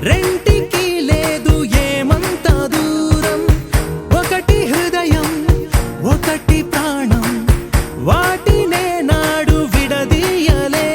రెంటికి లేదు ఏమంత దూరం ఒకటి హృదయం ఒకటి ప్రాణం వాటినే నాడు విడదీయలే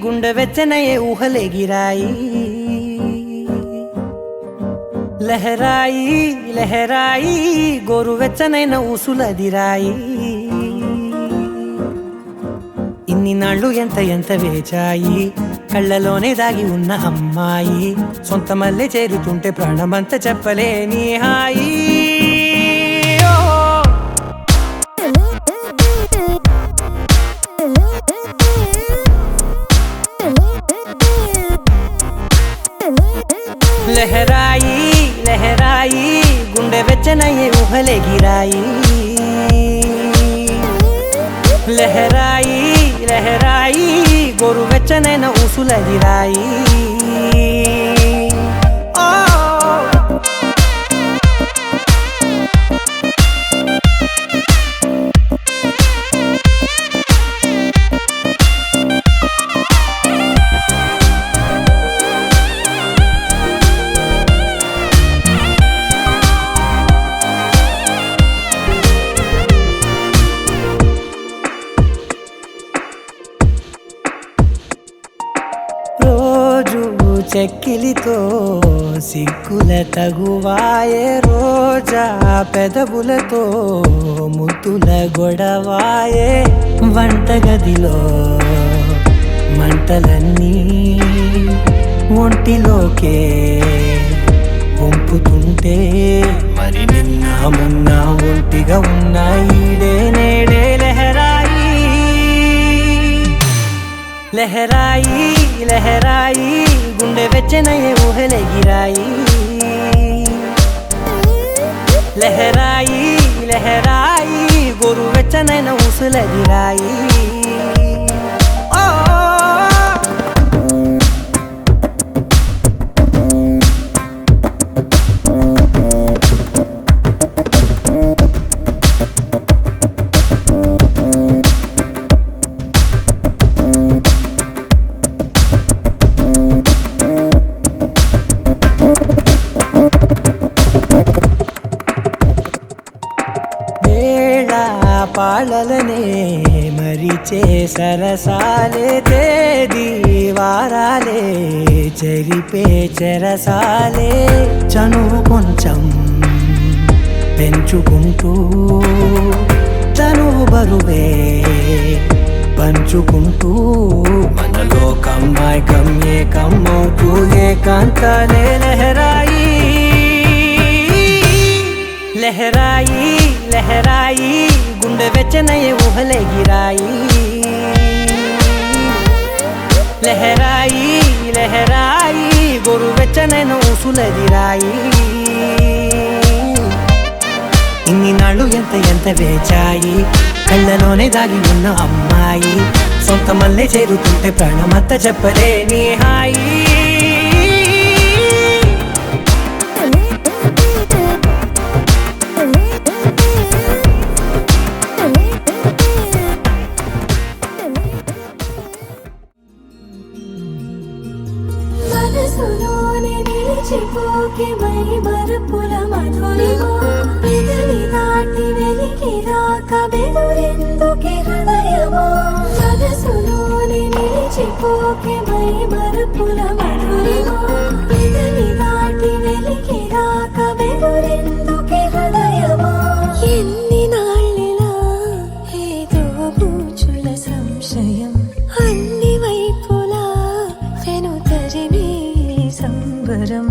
గుండె వెచ్చనయే ఊహలెగిరాయి లహరాయి లహరాయి గోరు వెచ్చనైన ఊసులదిరాయి ఇన్ని నాళ్ళు ఎంత ఎంత వేచాయి కళ్ళలోనే దాగి ఉన్న అమ్మాయి సొంత మల్లె చేరుతుంటే ప్రాణమంతా చెప్పలేని హాయి లహరాయి లహరాయి గుండె వెచ్చనయ్యే ఊహలెగిరాయి లహరాయి లహరాయి గోరు వెచ్చనైన ఊసులదిరాయి చెక్కిలితో సిగ్గుల తగువాయే రోజా పెదవులతో ముద్దుల గొడవాయే వంటగదిలో మంటలన్నీ ఒంటిలోకే వంపుతుంటే మరి నిన్న మొన్న ఒంటిగా ఉన్న ఈడే నేడే లహరాయి లహరాయి లహరాయి గుండె వెచ్చనయ్యే ఊహలెగిరాయి లహరాయి లహరాయి గోరు వెచ్చనైన ఊసులదిరాయి పాలలనే మరిచే సరసాలే తేదీ వారాలే చెరిపే చెరసాలే చనువు కొంచెం పెంచుకుంటూ తనువు బరువే పంచుకుంటూ మనలో కమ్మాయికం ఏకమవుతూ ఏకాంతాలే లహరాయి లహరాయి లహరాయి గుండె వెచ్చనయ్యే ఊహలే గిరాయి లహరాయి లహరాయి గొరు వెచ్చనైన ఊసులదిరాయి ఇన్ని నాళ్ళు ఎంత ఎంత వేచాయి కళ్ళలోనే దాగి ఉన్న అమ్మాయి సొంత మల్లె చేరుతుంటే ప్రాణమంతా చెప్పలేని హాయి మనసులోనే నిలిచిపోకే మై మరుపుల మధురిమా పెదవి దాటి వెలికి రాక బెదురెందుకే హృదయమా మనసులోనే నిలిచిపోకే మై మరుపుల మధురిమా పెదవి దాటి వెలికి రాక బెదురెందుకే హృదయమా ఎన్ని నాళ్ళిలా ఏదో బూచుల సంశయం అన్ని వైపులా వెనుతరిమే సంబరం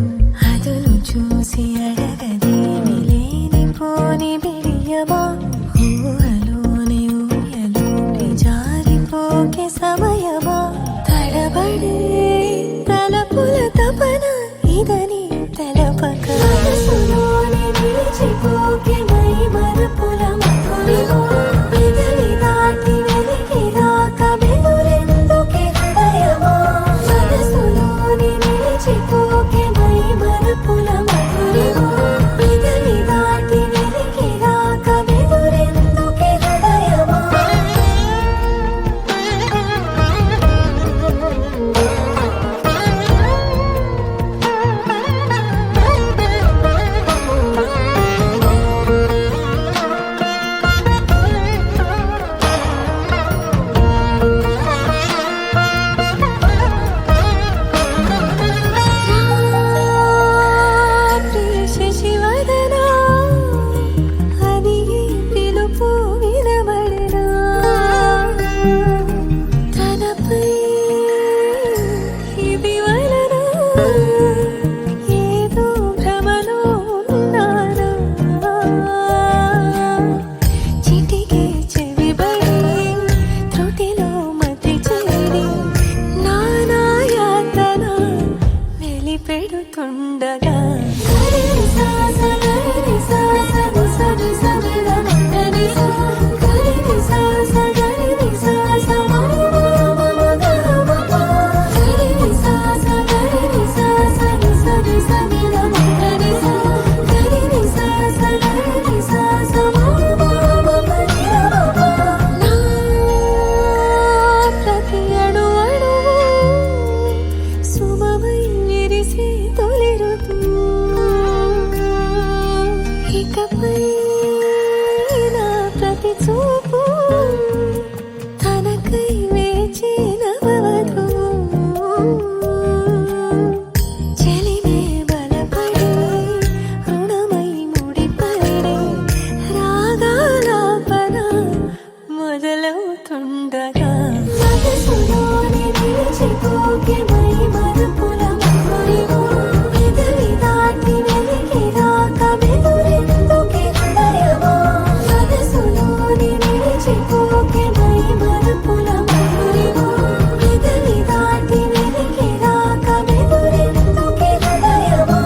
అదును చూసి అడగదేమి లేనిపోని బిడియమా ఊహలోని ఊయలోని జారిపోకే సమయమా తడబడే తలపుల తపన ఇదని తెలపక మనసులోని నిలిచిపోకే మై మరుపుల మధురిమా పెదవి దాటి వెలికి రాక బెదురెందుకే హృదయమా మనసులోని నిలిచిపోకే మై మరుపుల మధురిమా పెదవి దాటి వెలికి రాక బెదురెందుకే హృదయమా శశివదనా అది పిలుపు వినబడనా తనపై ఇది వలన ఏదో భ్రమలో ఉన్నానా చిటికే చెవిబడి త్రుటిలో మతి చేరి నానాయాతన వెలిపెడుతుండగా ప్రతి అణు అణువు సుమమై విరిసి తొలిరుతూ ఇకపై నా ప్రతి చూపు తనకై వేచి నవవధు చెలిమే బలపడి రుణమై ముడిపడి రాగాలాపన మొదలవుతుండగా మనసులోని నిలిచిపోకే మై మరుపుల మధురిమా పెదవి దాటి వెలికి రాక బెదురెందుకే హృదయమా మనసులోని నిలిచిపోకే మై మరుపుల మధురిమా పెదవి దాటి వెలికి రాక బెదురెందుకే హృదయమా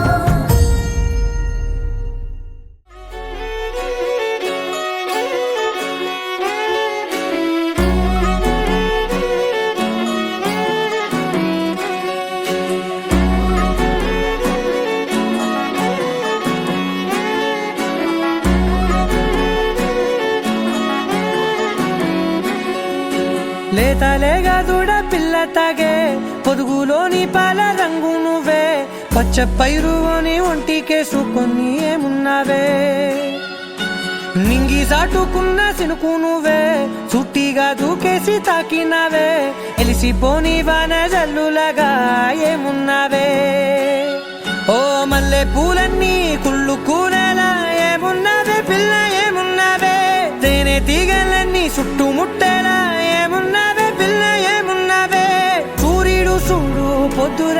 లేతలేగా దూడ పిల్ల తాగే పొదుగులోని పాల రంగు నువ్వే పచ్చ పైరుని ఒంటికేసుకొని ఏమున్నావే నింగి సాటుకున్న సినుకు నువ్వే చుట్టిగా దూకేసి తాకినావే ఎలిసిపోని వాన జల్లులగా ఏమున్నావే ఓ మల్లె పూలన్నీ కుళ్ళు కూరలా ఏమున్నావే పిల్ల ఏమున్నావే తేనె తీగలన్నీ చుట్టుముట్టేలా ఏమున్నావే పిల్ల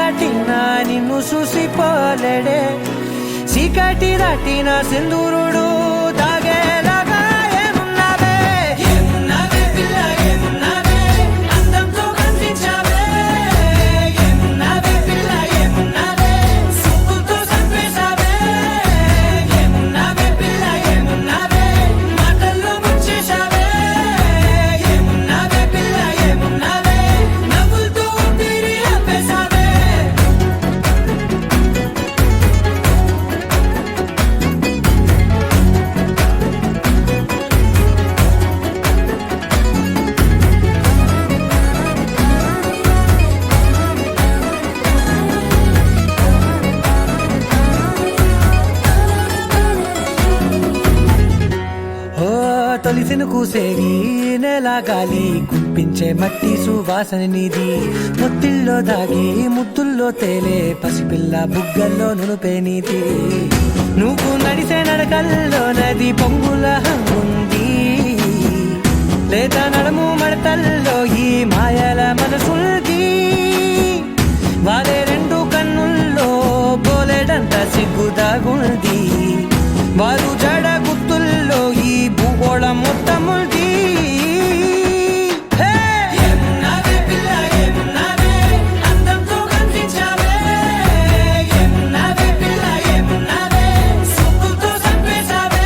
కట్టిన నిన్ను చూసిపోలేడే చీకటి దాటిన సింధూరుడు దాగేలాగా ఏమున్నావే ఏమున్నావే పిల్ల ఏమున్నావే అందంతో కనిపించావే ఏమున్నావే పిల్ల ఏమున్నావే సుక్కుతో చంపేశావే ఏమున్నావే పిల్ల ఏమున్నావే మాటల్లో ముంచేశావే ఏమున్నావే పిల్ల ఏమున్నావే నవ్వులతో ఊపిరి ఆపేశావే ఓ తొలిసిన కూసేగి నెల గాలి కుప్పించే మట్టి సువాసన నీది ముత్తిల్లో దాగి ముత్తుల్లో తేలే పసిపిల్ల బుగ్గల్లో నునుపే నీది నువ్వు నడిసే నడకల్లో నది పొంగుల హంగుంది లేదా నడుము మడతల్లో ఈ మాయల మనసుల్ది వారే రెండు కన్నుల్లో పోలేడంత సిగ్గుదాగుంది వారు జడ గుర్తుల్లో ఈ భూగోళం మొత్తముంది ఏమున్నావే పిల్ల ఏమున్నావే అందంతో కనిపించావే ఏమున్నావే పిల్ల ఏమున్నావే సుక్కుతో చంపేశావే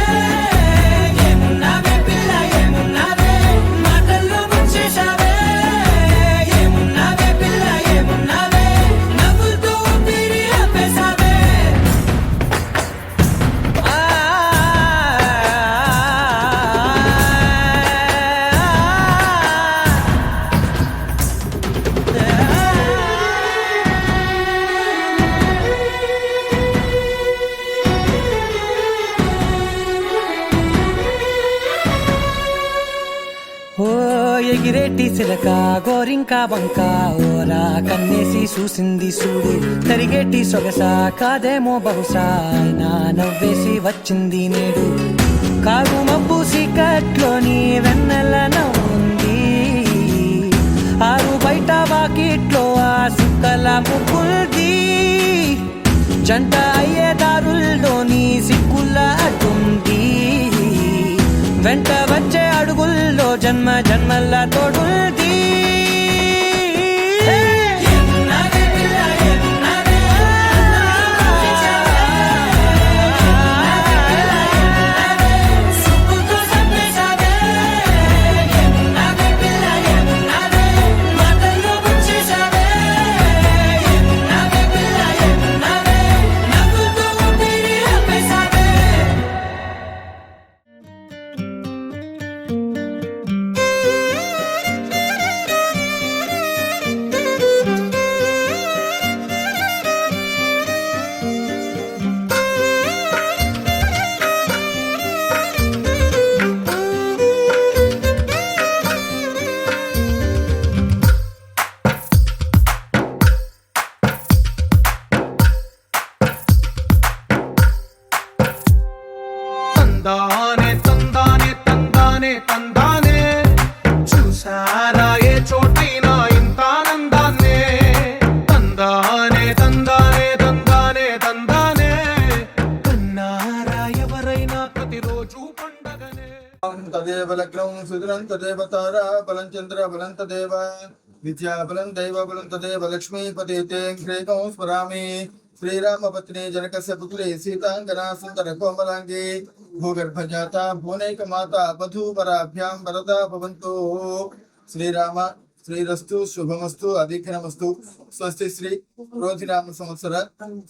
ఏమున్నావే పిల్ల ఏమున్నావే మాటల్లో ముంచేశావే ఏమున్నావే పిల్ల ఏమున్నావే నవ్వులతో ఊపిరి ఆపేశావే ఓ ఎగిరేటి సిలక గోరింక వంక ఓరా కన్నేసి చూసింది చూడు తరిగేటి సొగస కాదేమో బహుశా నా నవ్వేసి వచ్చింది నేడు కారు మబ్బు సీకట్లోని వెన్నెల నవ్వుంది ఆరు బయట వాకిట్లో ఆ సుక్కల ముగ్గుల్ది జంట అయ్యే దారుల్లోని సిక్కుల అడ్డుంది వెంట వచ్చే అడుగుల్లో జన్మ జన్మల్ల తోడుల్ది ఏమున్నావే పిల్ల ఏమున్నావే సుక్కుతో చంపేశావే ఏమున్నావే పిల్ల ఏమున్నావే మాటల్లో ముంచేశావే ఏమున్నావే పిల్ల ఏమున్నావే నవ్వులతో ఊపిరి ఆపేశావే తందానే తందానే తందానే తందానే చూసారా ఏ చోటైనా ఇంత ఆనందాన్నే తందానే తందానే తందానే తందానే కన్నారా ఎవరైనా ప్రతిరోజు పండగనే తదేవ లగ్నం సుదినం తదేవ తారా బలం చంద్ర బలం తదేవ విద్యా బలం దైవ బలం తదేవ లక్ష్మీపతి తే హ్రీకం స్మరామి శ్రీరామపత్ని జనకస్య పుత్రి సీతాంగనా సుందర కోమలాంగి భూగర్భజాత భువనైక మాత వధూవరాభ్యాం వరదా భవంతు శ్రీరామ శ్రీరస్తు శుభమస్తు అధిఘనమస్తు స్వస్తి శ్రీ క్రోధినామ సంవత్సర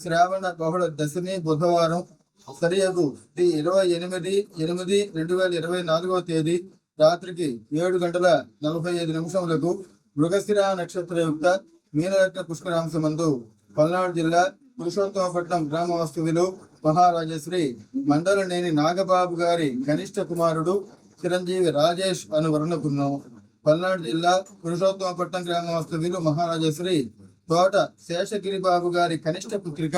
శ్రావణ బహుళ దశమి బుధవారం సరియగు 28/8/2024 తేదీ రాత్రికి 7:45 మృగశిర నక్షత్రయుక్త మీనరత్న పుష్కరాంశమందు పల్నాడు జిల్లా పురుషోత్తమపట్నం గ్రామ వాస్తవ్యులు మహారాజశ్రీ మండలనేని నాగబాబు గారి కనిష్ట కుమారుడు చిరంజీవి రాజేష్ అను వర్ణకున్నాం. పల్నాడు జిల్లా పురుషోత్తమపట్నం గ్రామ వాస్తవ్యులు మహారాజశ్రీ తోట శేషగిరి బాబు గారి కనిష్ట పుత్రిక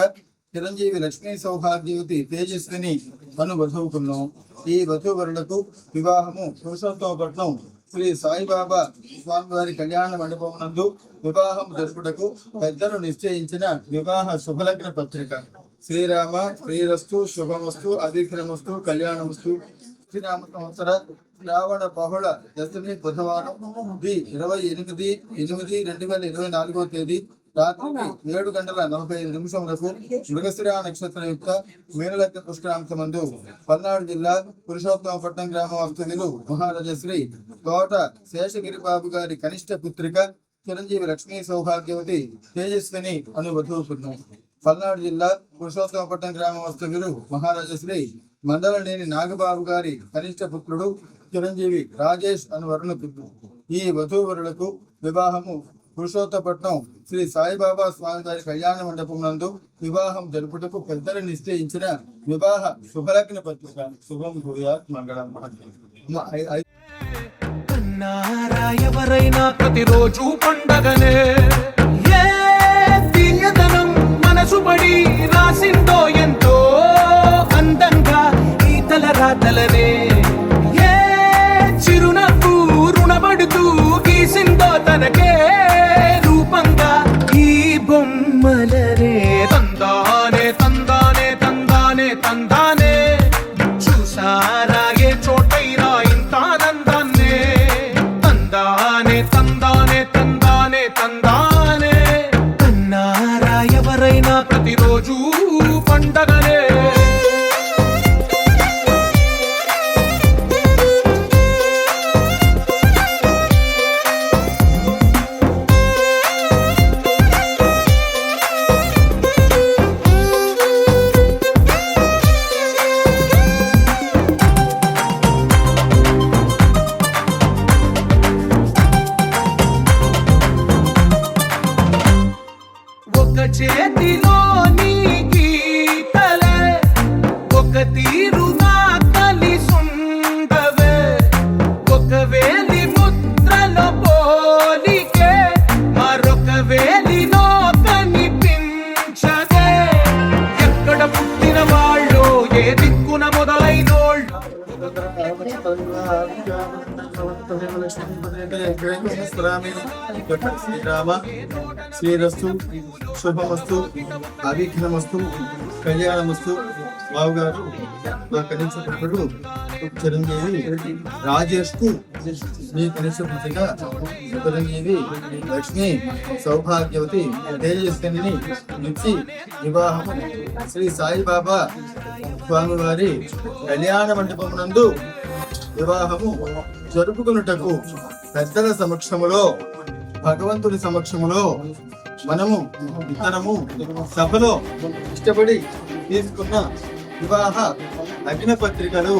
చిరంజీవి లక్ష్మీ సౌభాగ్యవతి తేజస్విని అను వధువుకున్నాం. ఈ వధూవరులకు వివాహము పురుషోత్తమపట్నం శ్రీ సాయిబాబా స్వామివారి కళ్యాణ మండపం నందు వివాహం జరుపుటకు పెద్దలు నిశ్చయించిన వివాహ శుభలగ్న పత్రిక. శ్రీరామ శ్రీరస్తు శుభమస్తు అధిగ్రమస్తు కళ్యాణమస్తు. శ్రీరామ సంవత్సర శ్రావణ బహుళ దశమి బుధవారం ది 28/8/2024 తేదీ రాత్రి 7:45 మృగశిర నక్షత్రం యొక్క మేనలగ్న పుష్కరాంశమందు పల్నాడు జిల్లా పురుషోత్తమపట్నం గ్రామ వాస్తవ్యులు మహారాజశ్రీ తోట శేషగిరి బాబు గారి కనిష్ట పుత్రిక చిరంజీవి లక్ష్మీ సౌభాగ్యవతి తేజస్విని అను వధువు. పల్నాడు జిల్లా పురుషోత్తమపట్నం గ్రామ వాస్తవ్యులు మహారాజశ్రీ మండలనేని నాగబాబు గారి కనిష్ట పుత్రుడు చిరంజీవి రాజేష్ అను వరుణ పుత్రుడు. ఈ వధూవరులకు వివాహము పురుషోత్తపట్నం శ్రీ సాయిబాబా స్వామి వారి కళ్యాణ మండపం నందు వివాహం జరుపుటకు పెద్దలు నిశ్చయించిన వివాహ శుభలగ్న పత్రిక. శుభం భూయాత్ మంగళం. ఎవరైనా ప్రతిరోజు పండగనే ఏ తీయదనం మనసు పడి రాసిందో ఎంతో అందంగా ఈ తల రాతలనే ఏ చిరునవ్వు రుణపడుతూ గీసిందో తనకే రూపంగా ఈ బొమ్మలనే. తందానే తందానే తందానే తందానే చూసారా ఏ చోటైనా ఇంత ఆనందాన్నే. తందానే తందానే తందానే తందానే అన్నారా ఎవరైనా ప్రతిరోజు పండగనే. ఒక చేతిలో నీ గీతలే ఒక తీరుగా కలిసుండవే. ఒక వేలి ముద్రలో పోలికే మరొక వేలిలో కనిపించదే. ఎక్కడ పుట్టిన వాళ్ళు ఏ దిక్కున మొదలైనోళ్ళు శ్రీరామ శ్రీరస్తు శుభమస్తు అవిఘ్నమస్తు కళ్యాణమస్తు. బాబు గారు నా కనిష్ట పుత్రుడు చిరంజీవి రాజేష్ కు మీ కనిష్ట పుత్రిక చిరంజీవి లక్ష్మి సౌభాగ్యవతి తేజస్విని ఇచ్చి వివాహము శ్రీ సాయిబాబా స్వామివారి కళ్యాణ మండపం నందు వివాహము జరుపుకున్నటకు పెద్దల సమక్షములో భగవంతుని సమక్షములో మనము ఇతరము సభలో ఇష్టపడి తీసుకున్న వివాహ లగ్న పత్రికలు.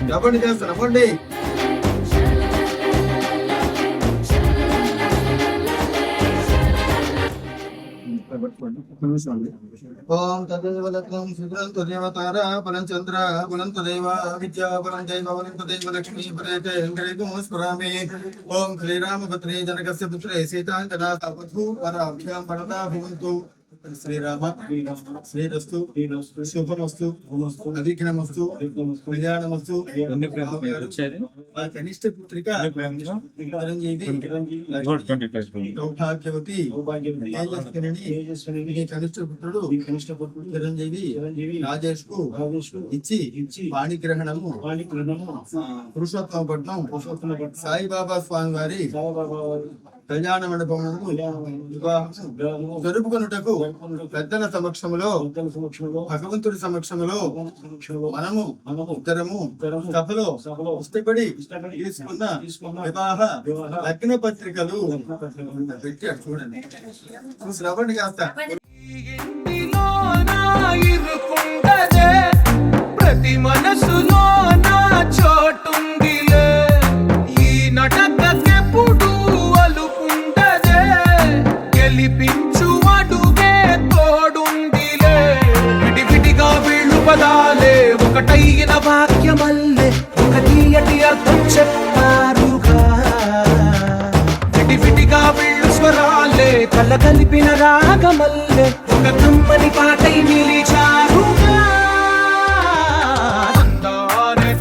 చెప్పండి చెప్పండి. ఓం తదేవ లగ్నం శుభ్రం తదేవ తారా బలం చంద్ర బలం తదేవ విద్యా బలం దైవ బలం తదేవ లక్ష్మీ ప్రేతే ఇంద్రియం స్మరామి. ఓం శ్రీరామపత్ని జనకస్య పుత్రే సీతాంకనా వధూ వరాభ్యాం వరదా భవంతు. శ్రీరామ శ్రీరస్తు శుభమస్తు అధిగ్రమస్తు కళ్యాణమస్తు. ఆ కనిష్ట పుత్రిక చిరంజీవి సౌభాగ్యవతి తేజస్విని కనిష్ట పుత్రుడు చిరంజీవి రాజేష్ కు ఇచ్చి పాణిగ్రహణము పురుషోత్తమపట్నం సాయిబాబా స్వామి వారి కళ్యాణ మండపమును జరుపుకొనుటకు పెద్దల సమక్షములో భగవంతుడి సమక్షములో మనము ఇద్దరము సభలో ఇష్టపడి తీసుకున్న వివాహ లగ్న పత్రికలు పెట్టి చూడండి. శ్రవణ్ కాస్త ప్రతి మనసులో నా చోటుందిలే. ఈ నటకెప్పుడు అలుకుంటదే గెలిపించు అడుగే తోడుందిలే. విడివిడిగా వీళ్ళు పదాలే ఒకటైన వాక్యమల్లే ఒక తీయటి అర్థం చెప్పారుగా. విడివిడిగా వీళ్ళు స్వరాలే కల కలిపిన రాగమల్లే ఒక కమ్మని పాటై నిలిచారుగా. తందానే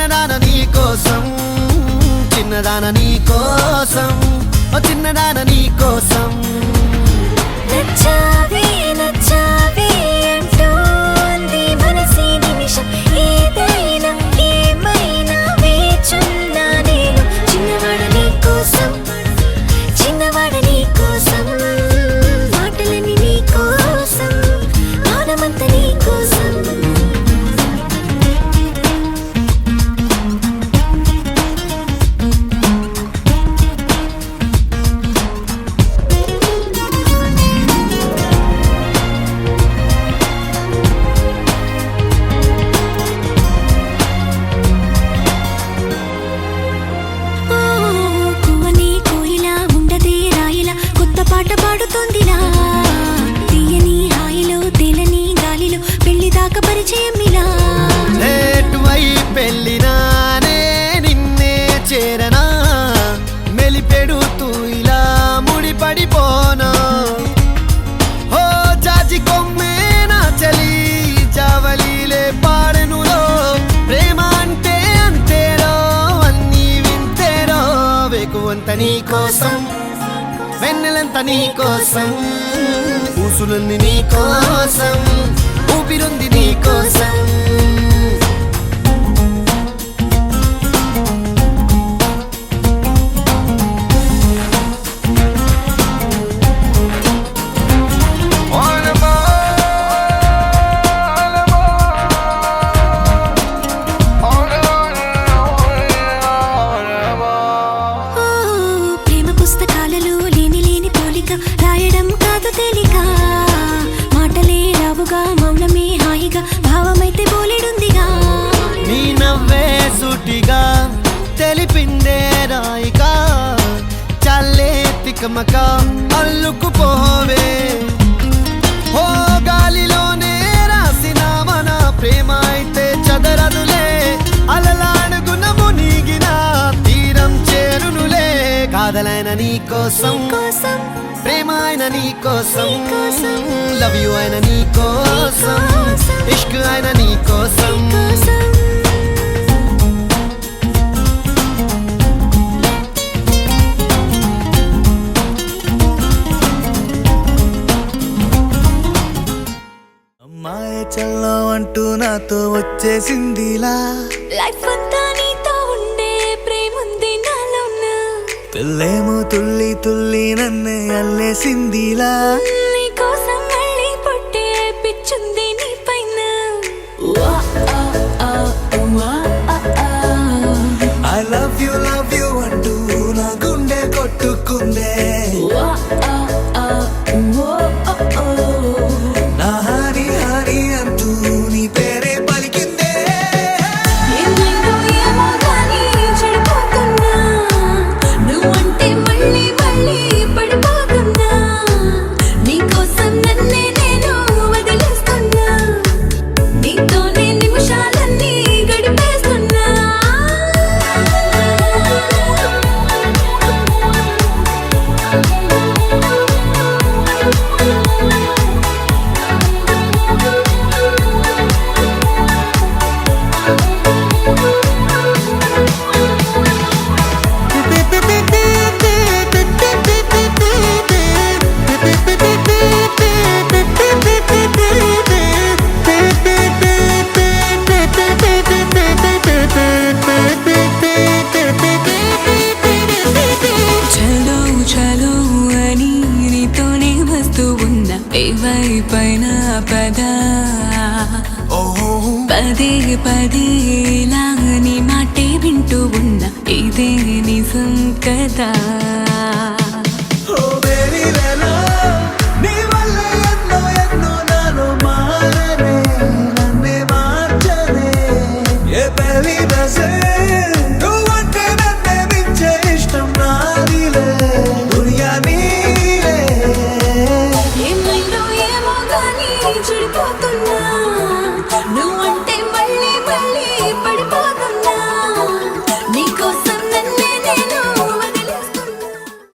చిన్నదాన నీ కోసం చిన్నదాన నీ కోసం ఓ చిన్నదాన నీ కోసం నచ్చావే నచ్చావే అంటోంది మనసే నిమిషం ఏదైనా ఏమైనా వేచున్నా నేను చిన్నవాడ నీ కోసం చిన్నవాడ నీ కోసం మాటలని నీ కోసం మౌనమంత నీ కోసం పాట పాడుతోందిలా తీయని హాయిలో తేలని గాలిలో పెళ్లి దాకా పరిచయం ఇలా లేటువై పెళ్ళినానే నిన్నే చేరనా మెలిపెడుతూ ఇలా ముడిపడిపోనా ఓ జాజి కొమ్మే నా చలి జావలీలే పాడెనులో ప్రేమ అంటే అంతేరో అన్నీ వింతేరో వేకువంత నీ కోసం వెన్నెలంత నీ కోసం ఊసులుంది నీ కోసం ఊపిరుంది నీ కోసం రాయడం కాదు తేలిక మాటలే రావుగా మౌనమే హాయిగా భావమైతే బోలెడుందిగా నీ నవ్వే సూటిగా తెలిపిందే రాయిగా చల్లే తికమక అల్లుకుపోవే ఓ గాలిలోనే రాసిన మన ప్రేమ అయితే చదరదులే అలలాడుగున మునిగిన తీరం చేరునులే కాదలైన నీ కోసం ప్రేమ అయిన నీ కోసం లవ్ యు అయిన నీ కోసం ఇష్క్ అయిన నీ కోసం అమ్మాయి చల్లో అంటూ నాతో వచ్చేసిందిలా లైఫ్ అంతా నీతో ఉండే ప్రేముంది నాలోన పిల్లేమో తుల్లి తుల్లి నన్నే అల్లేసిందిలా నీ కోసం మళ్ళీ పుట్టే పిచ్చుంది నీ పైన ఐ లవ్ యు అంటూ నా గుండె కొట్టుకుందే నా హరి హరి అంటూ నీ పేరే పలికిందే ఏమైందో ఏమో గానీ చెడిపోతున్నా నువ్వంటే మళ్ళీ మళ్ళీ పడిపోతున్నా నీకోసం నన్నే నేను వదిలేస్తున్నా నీతోనే నిమిషాలన్నీ గడిపేస్తున్నా చలో చలో అని నీతోనే వస్తూ ఉన్నా ఏవైపైన పదా పదే పదే ఇలా నీ మాటే వింటూ ఉన్నా ఇదే నిజం కదా